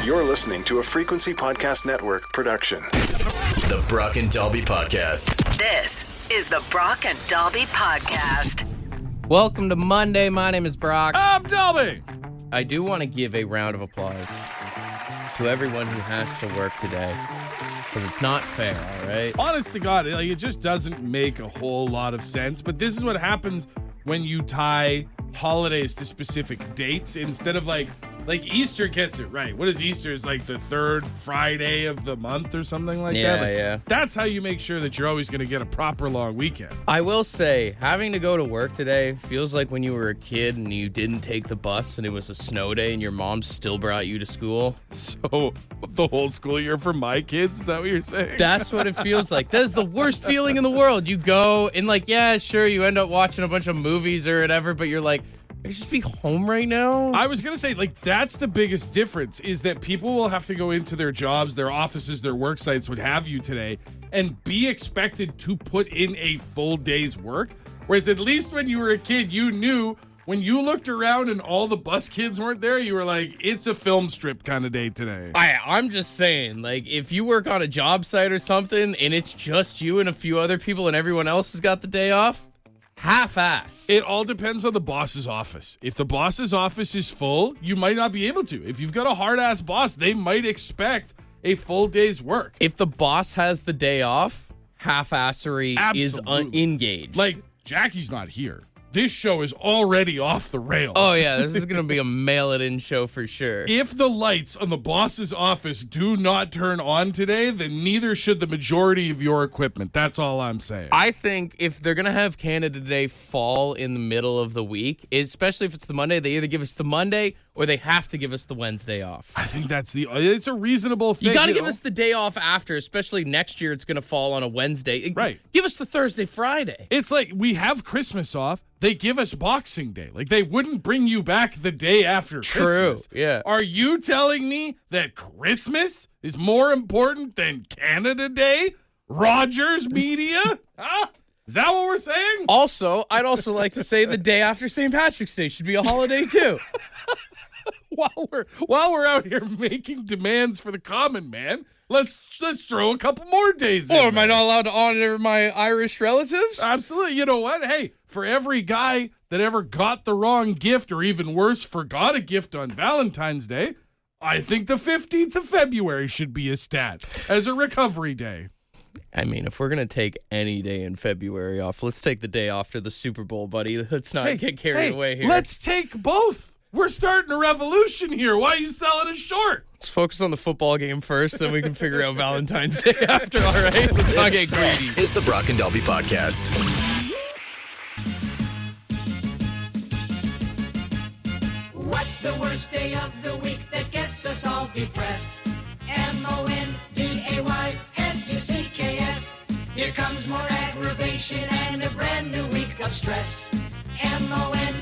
You're listening to a Frequency Podcast Network production. The Brock and Dalby Podcast. This is the Brock and Dalby Podcast. Welcome to Monday. My name is Brock. I'm Dalby. I do want to give a round of applause to everyone who has to work today, because it's not fair, all right? Honest to God, it just doesn't make a whole lot of sense. But this is what happens when you tie holidays to specific dates instead of like Easter gets it right. What is Easter? Is like the third Friday of the month or something like that? Yeah. That's how you make sure that you're always going to get a proper long weekend. I will say, having to go to work today feels like when you were a kid and you didn't take the bus and it was a snow day and your mom still brought you to school. So the whole school year for my kids, is that what you're saying? That's what it feels like. That's the worst feeling in the world. You go and yeah, sure, you end up watching a bunch of movies or whatever, but you're like, I could just be home right now. I was going to say, that's the biggest difference is that people will have to go into their jobs, their offices, their work sites, what have you today, and be expected to put in a full day's work. Whereas at least when you were a kid, you knew when you looked around and all the bus kids weren't there, you were like, it's a film strip kind of day today. I'm just saying, if you work on a job site or something and it's just you and a few other people and everyone else has got the day off, half-ass. It all depends on the boss's office. If the boss's office is full, you might not be able to. If you've got a hard-ass boss, they might expect a full day's work. If the boss has the day off, half-assery is engaged. Jackie's not here. This show is already off the rails. Oh, yeah, this is going to be a mail-it-in show for sure. If the lights on the boss's office do not turn on today, then neither should the majority of your equipment. That's all I'm saying. I think if they're going to have Canada Day fall in the middle of the week, especially if it's the Monday, they either give us the Monday or they have to give us the Wednesday off. I think it's a reasonable thing. You got to give us the day off after, especially next year it's going to fall on a Wednesday. Right. Give us the Thursday, Friday. It's like we have Christmas off. They give us Boxing Day. They wouldn't bring you back the day after Christmas. True, yeah. Are you telling me that Christmas is more important than Canada Day? Rogers Media? Huh? Is that what we're saying? Also, I'd also like to say the day after St. Patrick's Day should be a holiday too. While we're out here making demands for the common man, let's throw a couple more days in. Or am I not allowed to honor my Irish relatives? Absolutely. You know what? Hey, for every guy that ever got the wrong gift or even worse, forgot a gift on Valentine's Day, I think the 15th of February should be a stat as a recovery day. I mean, if we're going to take any day in February off, let's take the day after the Super Bowl, buddy. Let's not get carried away here. Let's take both. We're starting a revolution here. Why are you selling us short? Let's focus on the football game first, then we can figure out Valentine's Day after, all right? Let's not get greedy. This is the Brock and Dalby Podcast. What's the worst day of the week that gets us all depressed? MoNDAYSUCKS. Here comes more aggravation and a brand new week of stress. MoNDAYSUCKS.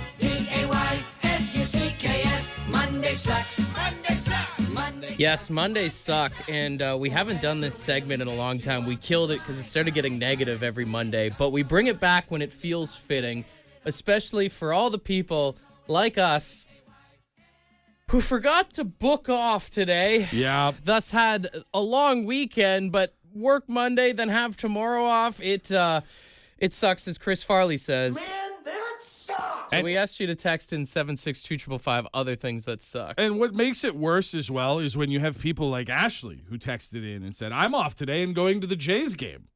Monday sucks. Monday sucks. Monday Yes, Mondays suck, and we haven't done this segment in a long time. We killed it because it started getting negative every Monday, but we bring it back when it feels fitting, especially for all the people like us who forgot to book off today. Yeah. Thus had a long weekend, but work Monday, then have tomorrow off. It sucks, as Chris Farley says. Man, that sucks. So we asked you to text in 762-555 other things that suck. And what makes it worse as well is when you have people like Ashley who texted in and said, I'm off today and going to the Jays game.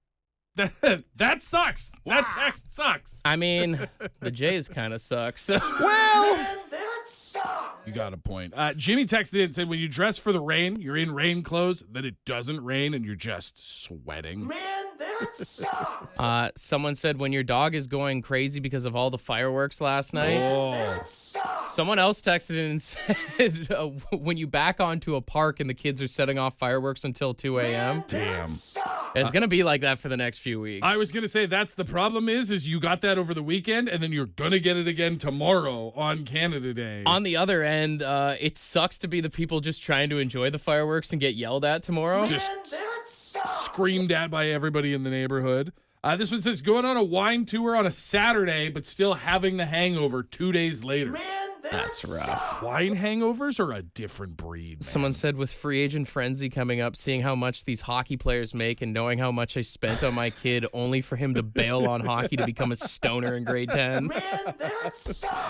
That sucks. That text sucks. I mean, the Jays kind of suck. So. Well, Man, that sucks. you got a point. Jimmy texted in and said, when you dress for the rain, you're in rain clothes, then it doesn't rain and you're just sweating. Man, that sucks. Someone said when your dog is going crazy because of all the fireworks last night. That sucks. Someone else texted in and said when you back onto a park and the kids are setting off fireworks until 2 a.m. Damn. It's going to be like that for the next few weeks. I was going to say that's the problem is you got that over the weekend and then you're going to get it again tomorrow on Canada Day. On the other end, it sucks to be the people just trying to enjoy the fireworks and get yelled at tomorrow. Just Man, that sucks. screamed at by everybody in the neighborhood. This one says going on a wine tour on a Saturday, but still having the hangover 2 days later. Man, That's rough. Wine hangovers are a different breed, man. Someone said with free agent frenzy coming up, seeing how much these hockey players make and knowing how much I spent on my kid only for him to bail on hockey to become a stoner in grade 10.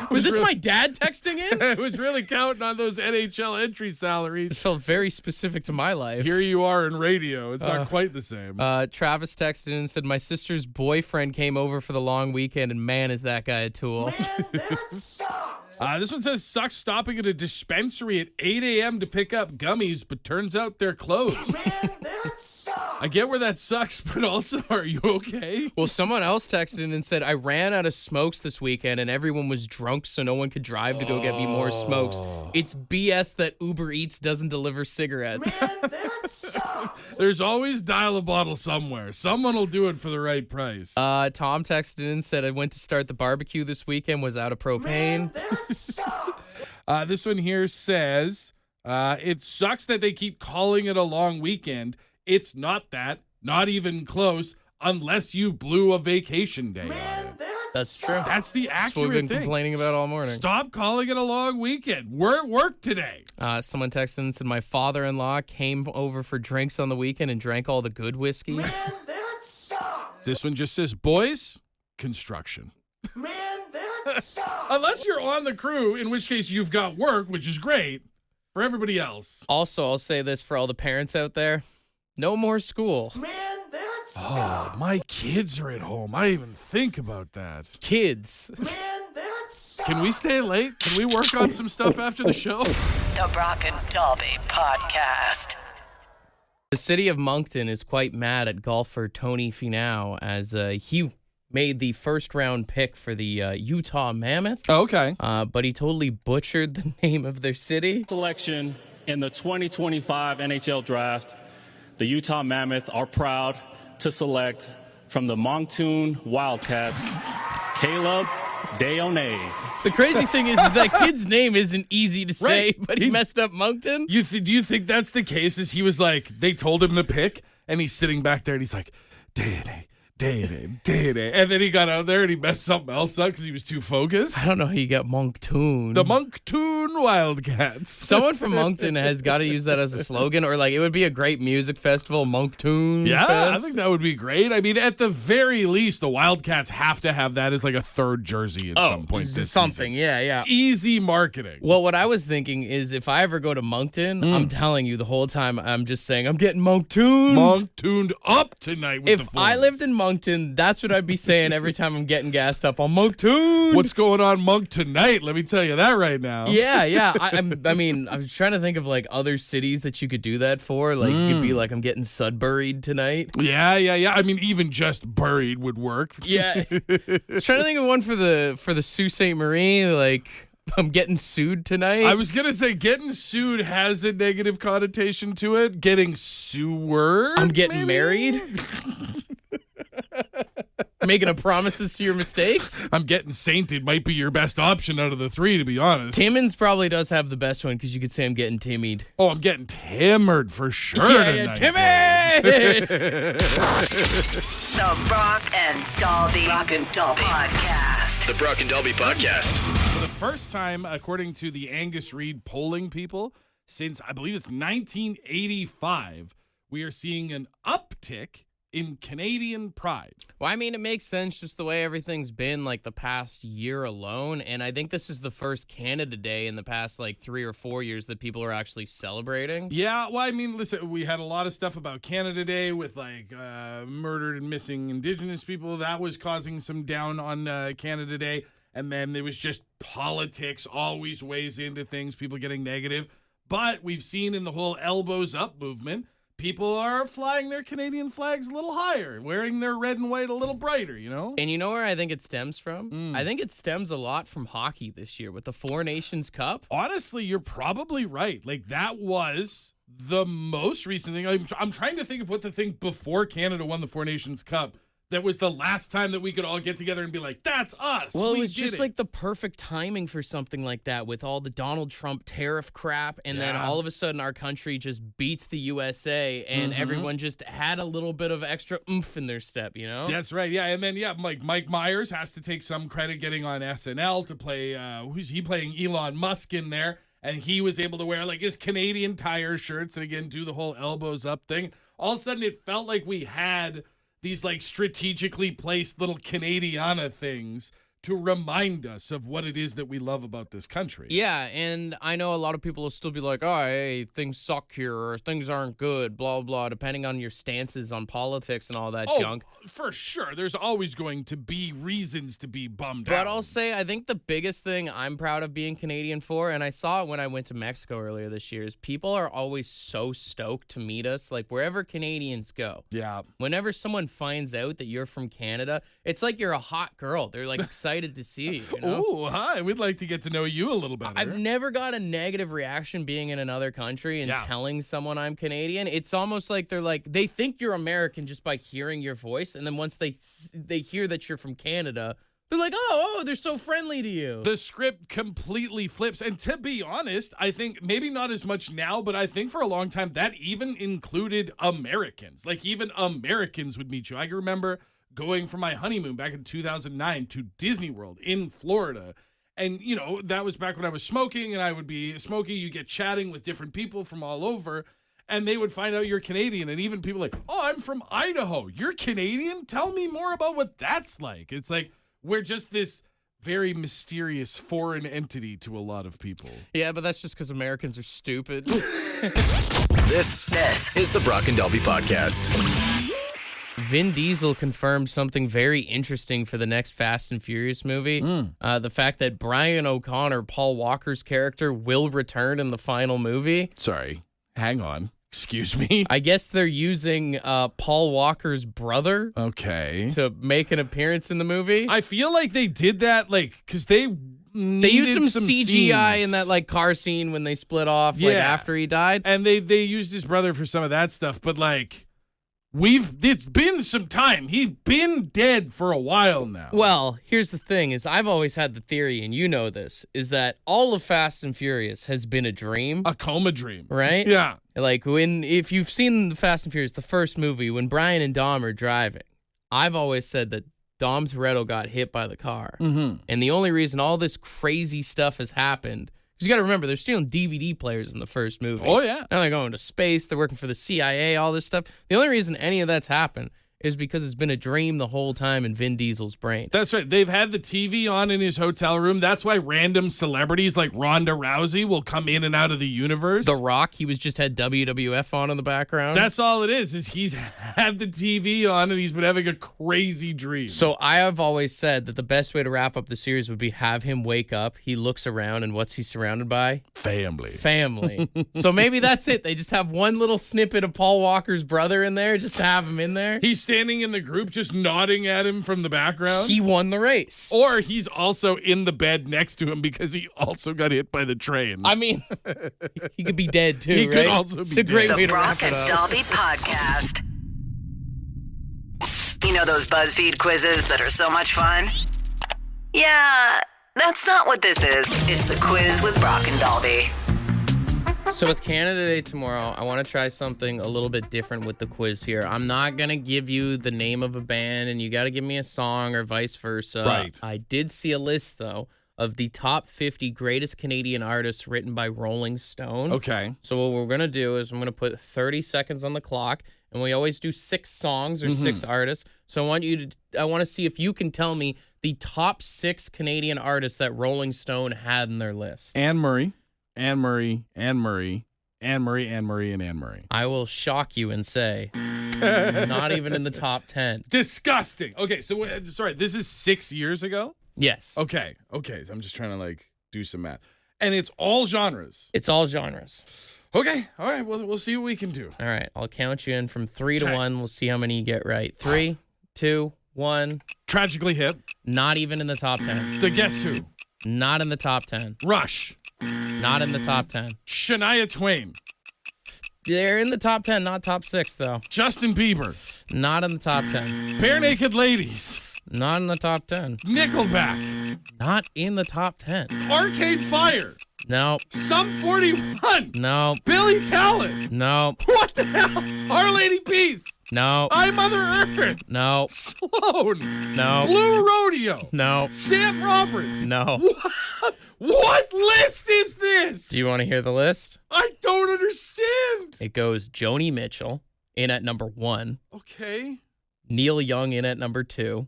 Was this my dad texting in? It was really counting on those NHL entry salaries. It felt very specific to my life. Here you are in radio. It's not quite the same. Travis texted in and said, my sister's boyfriend came over for the long weekend, and man, is that guy a tool. This one says, sucks stopping at a dispensary at 8 a.m. to pick up gummies, but turns out they're closed. I get where that sucks, but also, are you okay? Well, someone else texted in and said, I ran out of smokes this weekend and everyone was drunk so no one could drive to go get me more smokes. It's BS that Uber Eats doesn't deliver cigarettes. There's always dial a bottle somewhere. Someone will do it for the right price. Tom texted in and said, I went to start the barbecue this weekend, was out of propane. This one here says, it sucks that they keep calling it a long weekend. It's not that, not even close, unless you blew a vacation day on it. That's true. That's the accurate That's what we've been thing. complaining about all morning. Stop calling it a long weekend. We're at work today. Someone texted and said, my father-in-law came over for drinks on the weekend and drank all the good whiskey. This one just says, boys, construction. Unless you're on the crew, in which case you've got work, which is great for everybody else. Also, I'll say this for all the parents out there. No more school. Oh, my kids are at home. I didn't even think about that. Kids. Can we stay late? Can we work on some stuff after the show? The Brock and Dalby Podcast. The city of MoncTOON is quite mad at golfer Tony Finau as he made the first round pick for the Utah Mammoth. Oh, okay. But he totally butchered the name of their city. Selection in the 2025 NHL Draft, the Utah Mammoth are proud to select from the MoncTOON Wildcats, Caleb Deone. The crazy thing is that kid's name isn't easy to say, Right. but he messed up MoncTOON. Do you think that's the case? Is he was like, they told him to pick, and he's sitting back there, and he's like, Deone. And then he got out there and he messed something else up because he was too focused. I don't know how you got MoncTOON. The MoncTOON Wildcats. Someone from MoncTOON has got to use that as a slogan, or like it would be a great music festival, MoncTOON Yeah, Fest. I think that would be great. I mean, at the very least, the Wildcats have to have that as like a third jersey at some point this something. season. Yeah. Easy marketing. Well, what I was thinking is if I ever go to MoncTOON, I'm telling you the whole time I'm just saying I'm getting MoncTOON. MoncTOOned up tonight with the If I Flames. lived in MoncTOON, that's what I'd be saying every time I'm getting gassed up on MoncTOON. What's going on, Monk, tonight? Let me tell you that right now. Yeah. I mean, I was trying to think of like other cities that you could do that for. Like you could be like, I'm getting Sudburied tonight. Yeah. I mean, even just buried would work. Yeah. I was trying to think of one for the Sault Ste. Marie. Like I'm getting sued tonight. I was going to say getting sued has a negative connotation to it. Getting sewer. I'm getting maybe? married. Making a promises to your mistakes. I'm getting sainted might be your best option out of the three, to be honest. Timmins probably does have the best one because you could say I'm getting timmied. Oh, I'm getting timmered for sure. Yeah, tonight, Timmy! The Brock and Dalby Podcast. The Brock and Dalby Podcast. For the first time, according to the Angus Reid polling people, since I believe it's 1985, we are seeing an uptick in Canadian pride. Well, I mean, it makes sense just the way everything's been like the past year alone. And I think this is the first Canada Day in the past like 3 or 4 years that people are actually celebrating. Yeah, well, I mean, listen, we had a lot of stuff about Canada Day with like murdered and missing Indigenous people. That was causing some down on Canada Day. And then there was just politics always weighs into things, people getting negative. But we've seen in the whole elbows up movement, people are flying their Canadian flags a little higher, wearing their red and white a little brighter, you know? And you know where I think it stems from? I think it stems a lot from hockey this year with the Four Nations Cup. Honestly, you're probably right. Like, that was the most recent thing. I'm trying to think of what the thing before Canada won the Four Nations Cup that was the last time that we could all get together and be like, that's us. Well, We it was did just like the perfect timing for something like that with all the Donald Trump tariff crap. And then all of a sudden our country just beats the USA and everyone just had a little bit of extra oomph in their step, you know? That's right. Yeah. And then, like Mike Myers has to take some credit getting on SNL to play, who's he playing? Elon Musk in there. And he was able to wear like his Canadian Tire shirts and again, do the whole elbows up thing. All of a sudden it felt like we had these like strategically placed little Canadiana things to remind us of what it is that we love about this country. Yeah, and I know a lot of people will still be like, oh, hey, things suck here or things aren't good, blah, blah, depending on your stances on politics and all that junk. For sure. There's always going to be reasons to be bummed out. But I'll say, I think the biggest thing I'm proud of being Canadian for, and I saw it when I went to Mexico earlier this year, is people are always so stoked to meet us, like wherever Canadians go. Yeah. Whenever someone finds out that you're from Canada, it's like you're a hot girl. They're like excited to see you know? Oh, hi. We'd like to get to know you a little better. I've never got a negative reaction being in another country and telling someone I'm Canadian. It's almost like they think you're American just by hearing your voice, and then once they hear that you're from Canada, they're like, oh, they're so friendly to you. The script completely flips. And to be honest, I think maybe not as much now, but I think for a long time that even included Americans. Like even Americans would meet you. I can remember going for my honeymoon back in 2009 to Disney World in Florida. And, you know, that was back when I was smoking, and I would be smoking. You get chatting with different people from all over, and they would find out you're Canadian. And even people like, oh, I'm from Idaho. You're Canadian? Tell me more about what that's like. It's like we're just this very mysterious foreign entity to a lot of people. Yeah, but that's just because Americans are stupid. This is the Brock and Dalby Podcast. Vin Diesel confirmed something very interesting for the next Fast and Furious movie. The fact that Brian O'Connor, Paul Walker's character, will return in the final movie. Sorry, hang on. Excuse me? I guess they're using Paul Walker's brother to make an appearance in the movie. I feel like they did that, like, because they used him some CGI scenes in that like car scene when they split off like after he died. And they used his brother for some of that stuff, but like it's been some time. He's been dead for a while now. Well, here's the thing is I've always had the theory, and you know this, is that all of Fast and Furious has been a dream. A coma dream. Right? Yeah. Like if you've seen the Fast and Furious, the first movie, when Brian and Dom are driving, I've always said that Dom Toretto got hit by the car. Mm-hmm. And the only reason all this crazy stuff has happened, because you got to remember, they're stealing DVD players in the first movie. Oh, yeah. Now they're going to space. They're working for the CIA, all this stuff. The only reason any of that's happened is because it's been a dream the whole time in Vin Diesel's brain. That's right. They've had the TV on in his hotel room. That's why random celebrities like Ronda Rousey will come in and out of the universe. The Rock, he just had WWF on in the background. That's all it is he's had the TV on and he's been having a crazy dream. So I have always said that the best way to wrap up the series would be have him wake up. He looks around, and what's he surrounded by? Family. So maybe that's it. They just have one little snippet of Paul Walker's brother in there just to have him in there. He's standing in the group just nodding at him from the background. He won the race. Or he's also in the bed next to him because he also got hit by the train. I mean, he could be dead too, he right? could also it's be a great dead. way The to wrap Brock it and up. Dalby Podcast. You know those BuzzFeed quizzes that are so much fun? Yeah, that's not what this is. It's the quiz with Brock and Dalby. So with Canada Day tomorrow, I want to try something a little bit different with the quiz here. I'm not going to give you the name of a band, and you got to give me a song or vice versa. Right. I did see a list, though, of the top 50 greatest Canadian artists written by Rolling Stone. Okay. So what we're going to do is I'm going to put 30 seconds on the clock, and we always do 6 songs or 6 artists. So I want to see if you can tell me the top 6 Canadian artists that Rolling Stone had in their list. Anne Murray, Anne Murray, Anne Murray, Anne Murray, Anne Murray, and Anne Murray. I will shock you and say, not even in the top 10. Disgusting. Okay, so sorry, this is 6 years ago? Yes. Okay, so I'm just trying to like do some math. And it's all genres. It's all genres. Okay, all right, we'll see what we can do. All right, I'll count you in from 3 to Okay. 1. We'll see how many you get right. 3, 2, 1. Tragically Hip, Not even in the top 10. The Guess Who, Not in the top 10. Rush, Not in the top 10. Shania Twain, They're in the top 10, not top 6, though. Justin Bieber, Not in the top 10. Bare Naked Ladies. Not in the top 10. Nickelback. Not in the top 10. Arcade Fire. No. Sum 41. No. Billy Talent. No. What the hell? Our Lady Peace. No. I Mother Earth. No. Sloan. No. Blue Rodeo. No. Sam Roberts. No. What list is this? Do you want to hear the list? I don't understand. It goes Joni Mitchell in at number 1. Okay. Neil Young in at number 2.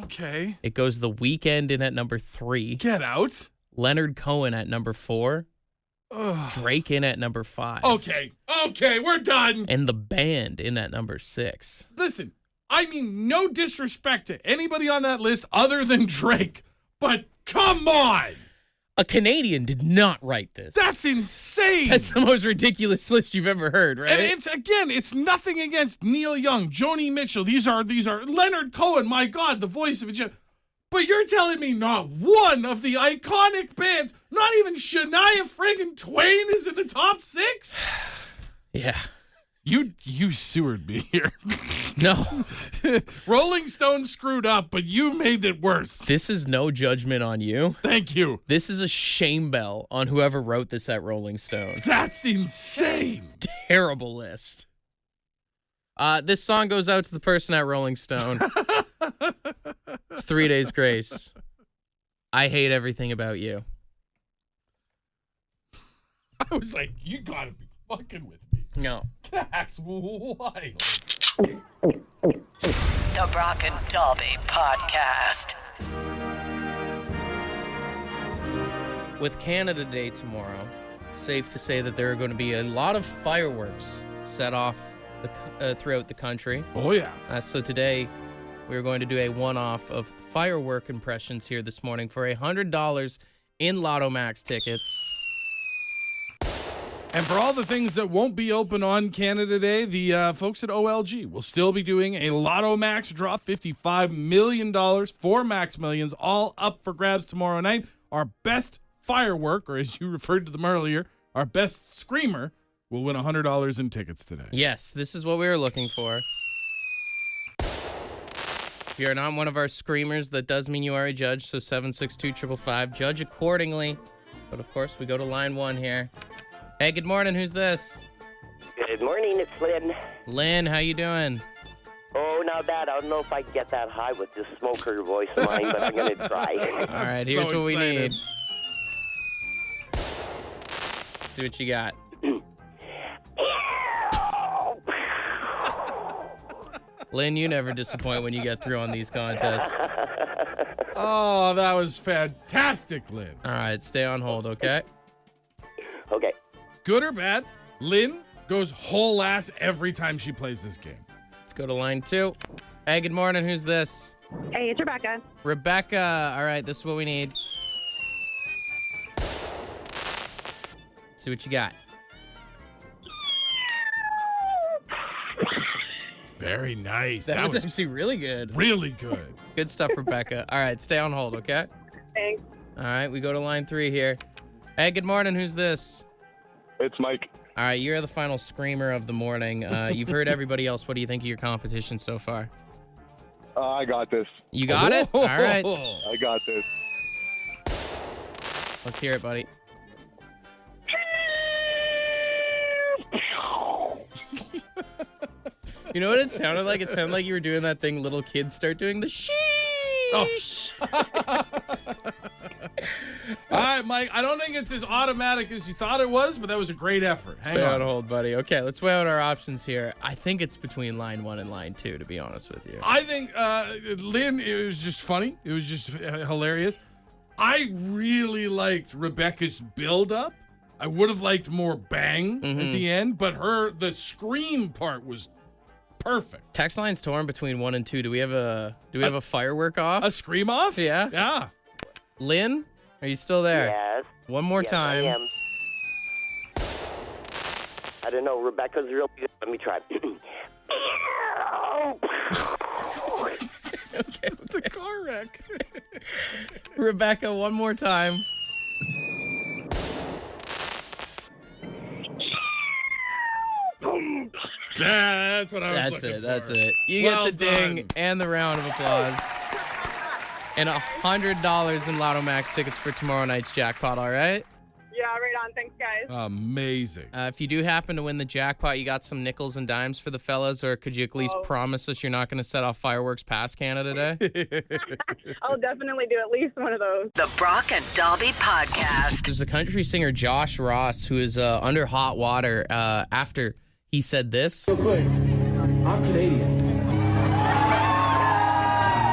Okay. It goes The Weeknd in at number 3. Get out. Leonard Cohen at number 4. Ugh. Drake in at number 5. Okay, we're done. And The Band in at number 6. Listen, I mean, no disrespect to anybody on that list other than Drake, but come on. A Canadian did not write this. That's insane. That's the most ridiculous list you've ever heard, right? And it's nothing against Neil Young, Joni Mitchell. These are Leonard Cohen, my God, the voice of a. But you're telling me not one of the iconic bands, not even Shania friggin' Twain is in the top 6? Yeah. You sewered me here. No. Rolling Stone screwed up, but you made it worse. This is no judgment on you. Thank you. This is a shame bell on whoever wrote this at Rolling Stone. That's insane. Terrible list. This song goes out to the person at Rolling Stone. It's 3 Days Grace. I hate everything about you. I was like, you gotta be fucking with me. No. That's wild. The Brock and Dalby Podcast. With Canada Day tomorrow, safe to say that there are going to be a lot of fireworks set off throughout the country. Oh, yeah. So today, we're going to do a one-off of firework impressions here this morning for $100 in Lotto Max tickets. And for all the things that won't be open on Canada Day, the folks at OLG will still be doing a Lotto Max draw, $55 million for Max Millions, all up for grabs tomorrow night. Our best firework, or as you referred to them earlier, our best screamer, will win $100 in tickets today. Yes, this is what we were looking for. If you're not one of our screamers, that does mean you are a judge, so 762-555. Judge accordingly. But, of course, we go to line 1 here. Hey, good morning. Who's this? Good morning, it's Lynn. Lynn, how you doing? Oh, not bad. I don't know if I can get that high with this smoker voice of mine, but I'm going to try. All right, here's so what we excited. need. Let's see what you got. Lynn, you never disappoint when you get through on these contests. Oh, that was fantastic, Lynn. All right, stay on hold, okay? Okay. Good or bad, Lynn goes whole ass every time she plays this game. Let's go to line 2. Hey, good morning. Who's this? Hey, it's Rebecca. Rebecca. All right, this is what we need. See what you got. Very nice. That was actually really good. Really good. Good stuff, Rebecca. All right, stay on hold, okay? Thanks. All right, we go to line 3 here. Hey, good morning. Who's this? It's Mike. All right, you're the final screamer of the morning. You've heard everybody else. What do you think of your competition so far? I got this. You got it? All right. I got this. Let's hear it, buddy. You know what it sounded like? It sounded like you were doing that thing little kids start doing, the sheesh. All right, Mike, I don't think it's as automatic as you thought it was, but that was a great effort. Hang Stay on. on hold, buddy. Okay, let's weigh out our options here. I think it's between line 1 and line 2, to be honest with you. I think, Lynn, it was just funny. It was just hilarious. I really liked Rebecca's build-up. I would have liked more bang at the end, but the scream part was perfect. Text line's torn between 1 and 2. Do we have a firework off? A scream off? Yeah. Yeah. Lynn, are you still there? Yes. One more Yes, time. I am. I don't know. Rebecca's real good. Let me try. Okay, it's a car wreck. Rebecca, one more time. That's what I was That's looking it. for. That's it. You Well get the ding done. and the round of applause. And $100 in Lotto Max tickets for tomorrow night's jackpot, all right? Yeah, right on. Thanks, guys. Amazing. If you do happen to win the jackpot, you got some nickels and dimes for the fellas, or could you at least promise us you're not going to set off fireworks past Canada today? I'll definitely do at least one of those. The Brock and Dalby Podcast. There's a country singer, Josh Ross, who is under hot water after he said this. Real quick, I'm Canadian.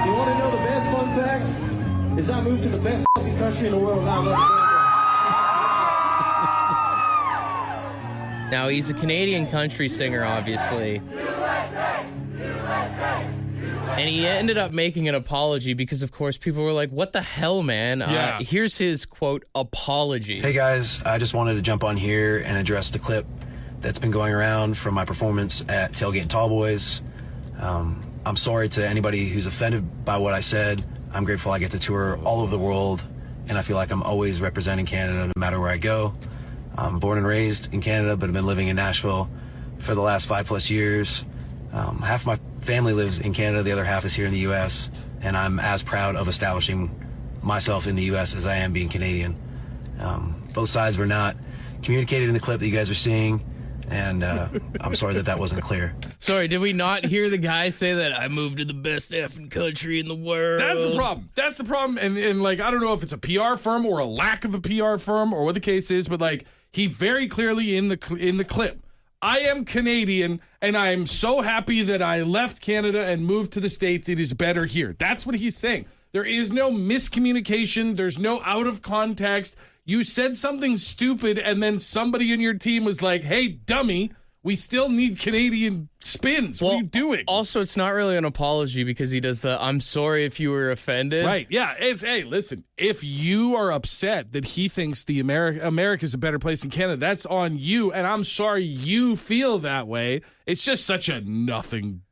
You want to know the best fun fact? Is I moved to the best fucking country in the world now. Now, he's a Canadian country singer, obviously. And he ended up making an apology because, of course, people were like, what the hell, man? Yeah. Here's his, quote, apology. Hey, guys. I just wanted to jump on here and address the clip that's been going around from my performance at Tailgate and Tallboys. I'm sorry to anybody who's offended by what I said. I'm grateful I get to tour all over the world, and I feel like I'm always representing Canada no matter where I go. I'm born and raised in Canada, but I've been living in Nashville for the last 5+ years. Half my family lives in Canada, the other half is here in the U.S., and I'm as proud of establishing myself in the U.S. as I am being Canadian. Both sides were not communicated in the clip that you guys are seeing, and I'm sorry that wasn't clear. Sorry, did we not hear the guy say that I moved to the best effing country in the world? That's the problem. That's the problem. And like, I don't know if it's a PR firm or a lack of a PR firm or what the case is, but like, he very clearly in the clip, I am Canadian, and I am so happy that I left Canada and moved to the States. It is better here. That's what he's saying. There is no miscommunication. There's no out of context. You said something stupid, and then somebody in your team was like, hey, dummy, we still need Canadian spins. What are you doing? Also, it's not really an apology because he does the, I'm sorry if you were offended. Right, yeah. Hey, listen, if you are upset that he thinks the America is a better place than Canada, that's on you, and I'm sorry you feel that way. It's just such a nothing,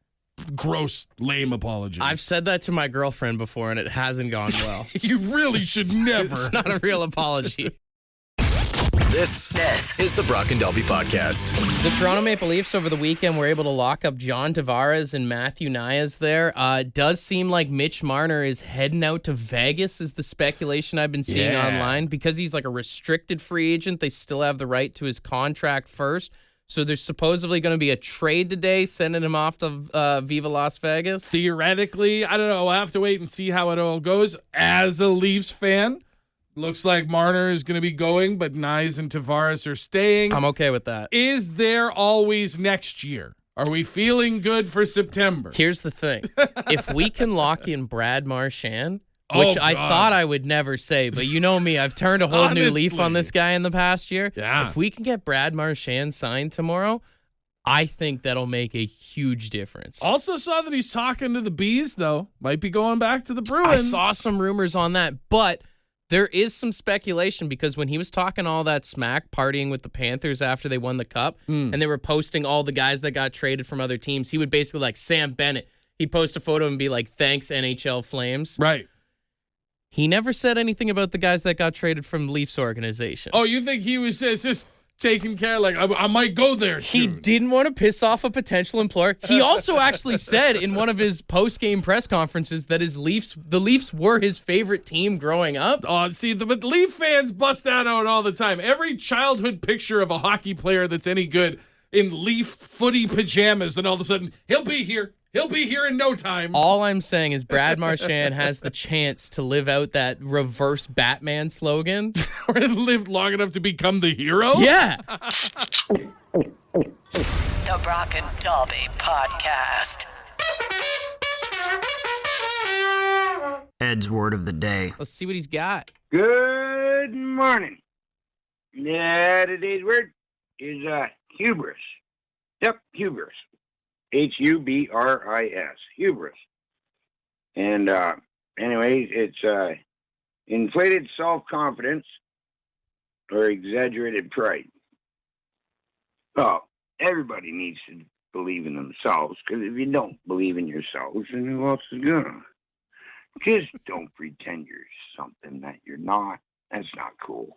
gross, lame apology. I've said that to my girlfriend before, and it hasn't gone well. You really should never. It's not a real apology. This is the Brock and Dalby Podcast. The Toronto Maple Leafs over the weekend were able to lock up John Tavares and Matthew Knies there. It does seem like Mitch Marner is heading out to Vegas is the speculation I've been seeing online. Because he's like a restricted free agent, they still have the right to his contract first. So there's supposedly going to be a trade today sending him off to Viva Las Vegas. Theoretically, I don't know. We'll have to wait and see how it all goes. As a Leafs fan, looks like Marner is going to be going, but Knies and Tavares are staying. I'm okay with that. Is there always next year? Are we feeling good for September? Here's the thing. If we can lock in Brad Marchand, which I thought I would never say, but you know me, I've turned a whole new leaf on this guy in the past year. Yeah. If we can get Brad Marchand signed tomorrow, I think that'll make a huge difference. Also saw that he's talking to the Bees, though. Might be going back to the Bruins. I saw some rumors on that, but there is some speculation because when he was talking all that smack, partying with the Panthers after they won the Cup, and they were posting all the guys that got traded from other teams, he would basically, like Sam Bennett, he'd post a photo and be like, thanks, NHL Flames. Right. He never said anything about the guys that got traded from the Leafs organization. Oh, you think he was just taking care, like, I might go there soon. He didn't want to piss off a potential employer. He also actually said in one of his post-game press conferences that the Leafs were his favorite team growing up. See, but Leaf fans bust that out all the time. Every childhood picture of a hockey player that's any good in Leaf footy pajamas, and all of a sudden, he'll be here. He'll be here in no time. All I'm saying is Brad Marchand has the chance to live out that reverse Batman slogan. Or live long enough to become the hero? Yeah. The Brock and Dalby Podcast. Ed's word of the day. Let's see what he's got. Good morning. Yeah, today's word is hubris. Yep, hubris. Hubris. Hubris. And anyways, it's inflated self-confidence or exaggerated pride. Well, everybody needs to believe in themselves, because if you don't believe in yourselves, then who else is gonna? Just don't pretend you're something that you're not. That's not cool.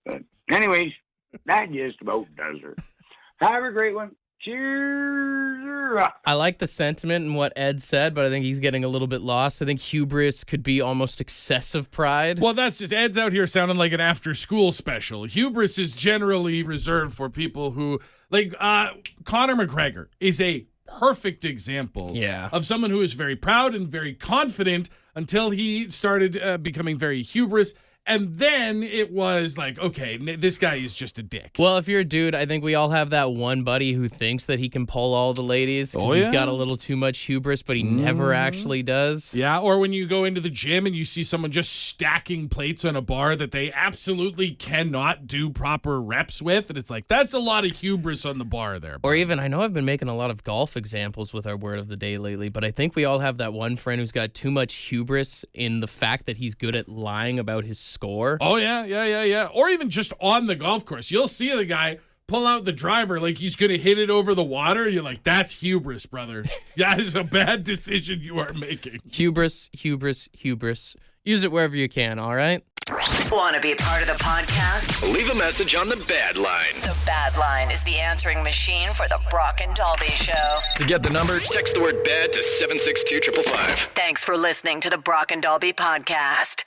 But anyways, that just about does her. Have a great one. Cheers. I like the sentiment and what Ed said, but I think he's getting a little bit lost. I think hubris could be almost excessive pride. Well, that's just Ed's out here sounding like an after-school special. Hubris is generally reserved for people who, like, Conor McGregor is a perfect example of someone who is very proud and very confident until he started becoming very hubris. And then it was like, okay, this guy is just a dick. Well, if you're a dude, I think we all have that one buddy who thinks that he can pull all the ladies because he's got a little too much hubris, but he never actually does. Yeah, or when you go into the gym and you see someone just stacking plates on a bar that they absolutely cannot do proper reps with, and it's like, that's a lot of hubris on the bar there. Or even, I know I've been making a lot of golf examples with our word of the day lately, but I think we all have that one friend who's got too much hubris in the fact that he's good at lying about his score. Oh, yeah. Or even just on the golf course. You'll see the guy pull out the driver like he's going to hit it over the water. You're like, that's hubris, brother. That is a bad decision you are making. Hubris. Use it wherever you can, all right? Want to be a part of the podcast? Leave a message on the Bad Line. The Bad Line is the answering machine for the Brock and Dalby Show. To get the number, text the word BAD to 762-555. Thanks for listening to the Brock and Dalby podcast.